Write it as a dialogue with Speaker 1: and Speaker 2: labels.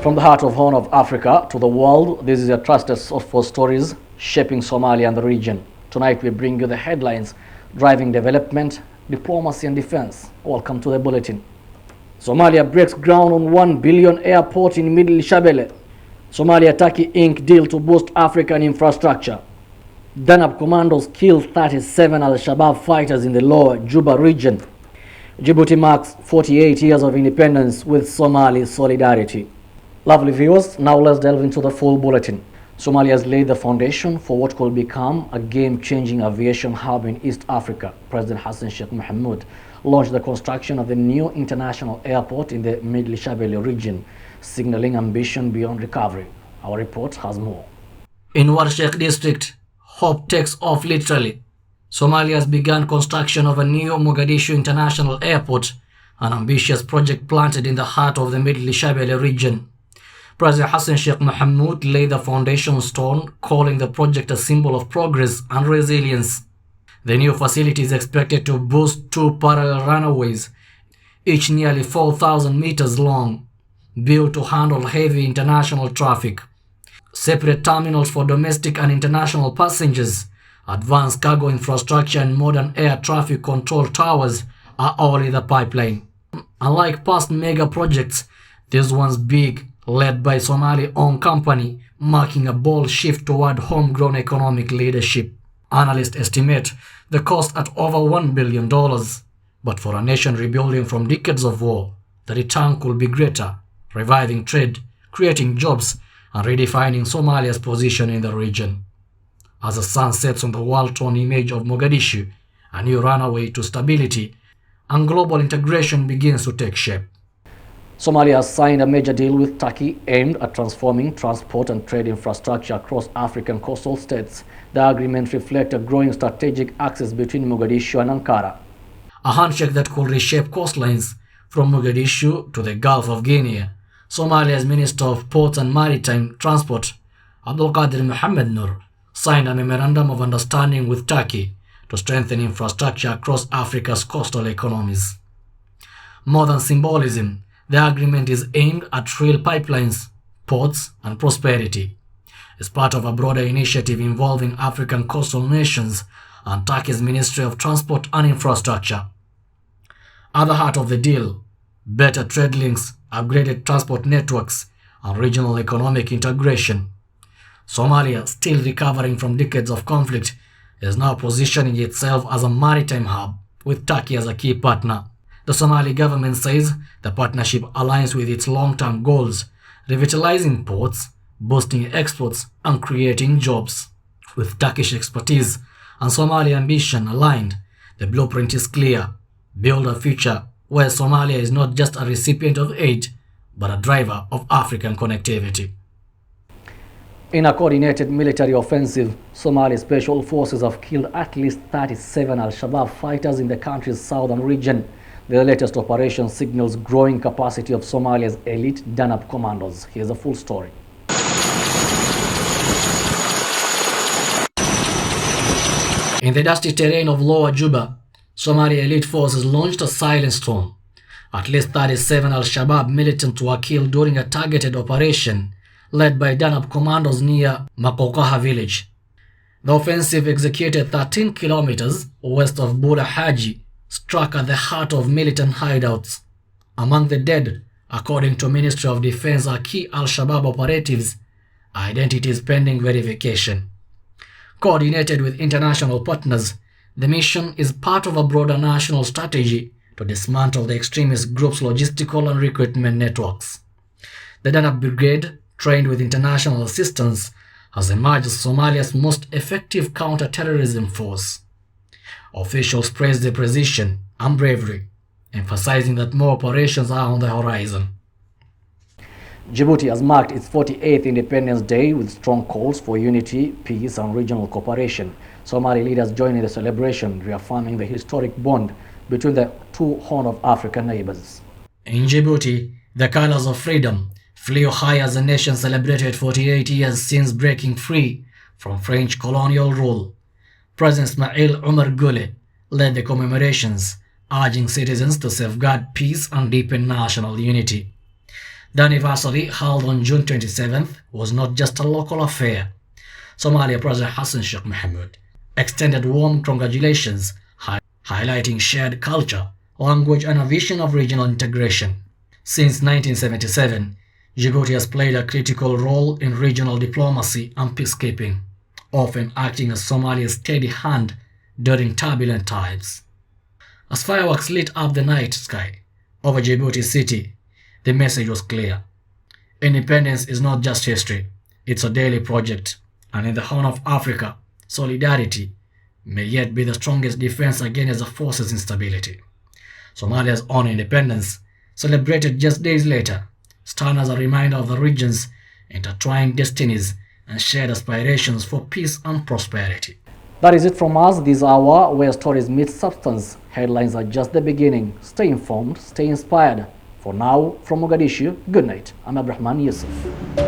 Speaker 1: From the heart of Horn of Africa to the world, this is a trusted source for stories shaping Somalia and the region. Tonight we bring you the headlines driving development, diplomacy and defense. Welcome to the bulletin. Somalia breaks ground on 1 billion airport in Middle Shabelle. Somalia-Turkey Inc. deal to boost African infrastructure. Danab commandos kill 37 Al-Shabaab fighters in the lower Juba region. Djibouti marks 48 years of independence with Somali solidarity. Lovely viewers, now let's delve into the full bulletin. Somalia has laid the foundation for what could become a game-changing aviation hub in East Africa. President Hassan Sheikh Mohamud launched the construction of the new international airport in the Middle Shabelle region, signaling ambition beyond recovery. Our report has more.
Speaker 2: In Warshek district, hope takes off literally. Somalia has begun construction of a new Mogadishu International Airport, an ambitious project planted in the heart of the Middle Shabelle region. President Hassan Sheikh Mohamud laid the foundation stone, calling the project a symbol of progress and resilience. The new facility is expected to boost 2 parallel runways, each nearly 4,000 meters long, built to handle heavy international traffic. Separate terminals for domestic and international passengers, advanced cargo infrastructure and modern air traffic control towers are all in the pipeline. Unlike past mega projects, this one's big, led by Somali-owned company, marking a bold shift toward homegrown economic leadership. Analysts estimate the cost at over $1 billion, but for a nation rebuilding from decades of war, the return could be greater, reviving trade, creating jobs, and redefining Somalia's position in the region. As the sun sets on the world-torn image of Mogadishu, a new runway to stability and global integration begins to take shape.
Speaker 1: Somalia has signed a major deal with Turkey aimed at transforming transport and trade infrastructure across African coastal states. The agreement reflects a growing strategic axis between Mogadishu and Ankara.
Speaker 2: A handshake that could reshape coastlines from Mogadishu to the Gulf of Guinea. Somalia's Minister of Ports and Maritime Transport, Abdulqadir Mohammed Nur, signed a memorandum of understanding with Turkey to strengthen infrastructure across Africa's coastal economies. More than symbolism, the agreement is aimed at real pipelines, ports, and prosperity. As part of a broader initiative involving African coastal nations and Turkey's Ministry of Transport and Infrastructure. At the heart of the deal, better trade links, upgraded transport networks, and regional economic integration. Somalia, still recovering from decades of conflict, is now positioning itself as a maritime hub with Turkey as a key partner. The Somali government says the partnership aligns with its long-term goals, revitalizing ports, boosting exports, and creating jobs. With Turkish expertise and Somali ambition aligned, the blueprint is clear: build a future where Somalia is not just a recipient of aid, but a driver of African connectivity.
Speaker 1: In a coordinated military offensive, Somali special forces have killed at least 37 Al-Shabaab fighters in the country's southern region. The latest operation signals growing capacity of Somalia's elite Danab commandos. Here's the full story.
Speaker 2: In the dusty terrain of Lower Juba, Somali elite forces launched a silent storm. At least 37 Al-Shabaab militants were killed during a targeted operation led by Danab commandos near Makokaha village. The offensive, executed 13 kilometers west of Bura Haji, struck at the heart of militant hideouts. Among the dead, according to Ministry of Defense, are key Al-Shabaab operatives, identities pending verification. Coordinated with international partners, the mission is part of a broader national strategy to dismantle the extremist group's logistical and recruitment networks. The Danab Brigade, trained with international assistance, has emerged as Somalia's most effective counter-terrorism force. Officials praise the precision and bravery, emphasizing that more operations are on the horizon.
Speaker 1: Djibouti has marked its 48th Independence Day with strong calls for unity, peace, and regional cooperation. Somali leaders joined in the celebration, reaffirming the historic bond between the two Horn of Africa neighbors.
Speaker 2: In Djibouti, the colors of freedom flew high as the nation celebrated 48 years since breaking free from French colonial rule. President Ismail Omar Guelleh led the commemorations, urging citizens to safeguard peace and deepen national unity. The anniversary, held on June 27th, was not just a local affair. Somalia President Hassan Sheikh Mohamud extended warm congratulations, highlighting shared culture, language and a vision of regional integration. Since 1977, Djibouti has played a critical role in regional diplomacy and peacekeeping, often acting as Somalia's steady hand during turbulent times. As fireworks lit up the night sky over Djibouti city, the message was clear. Independence is not just history, it's a daily project, and in the Horn of Africa, solidarity may yet be the strongest defense against the forces' instability. Somalia's own independence, celebrated just days later, stand as a reminder of the region's intertwined destinies and shared aspirations for peace and prosperity.
Speaker 1: That is it from us this hour, where stories meet substance. Headlines are just the beginning. Stay informed, stay inspired. For now, from Mogadishu, good night. I'm Abdurrahman Yusuf.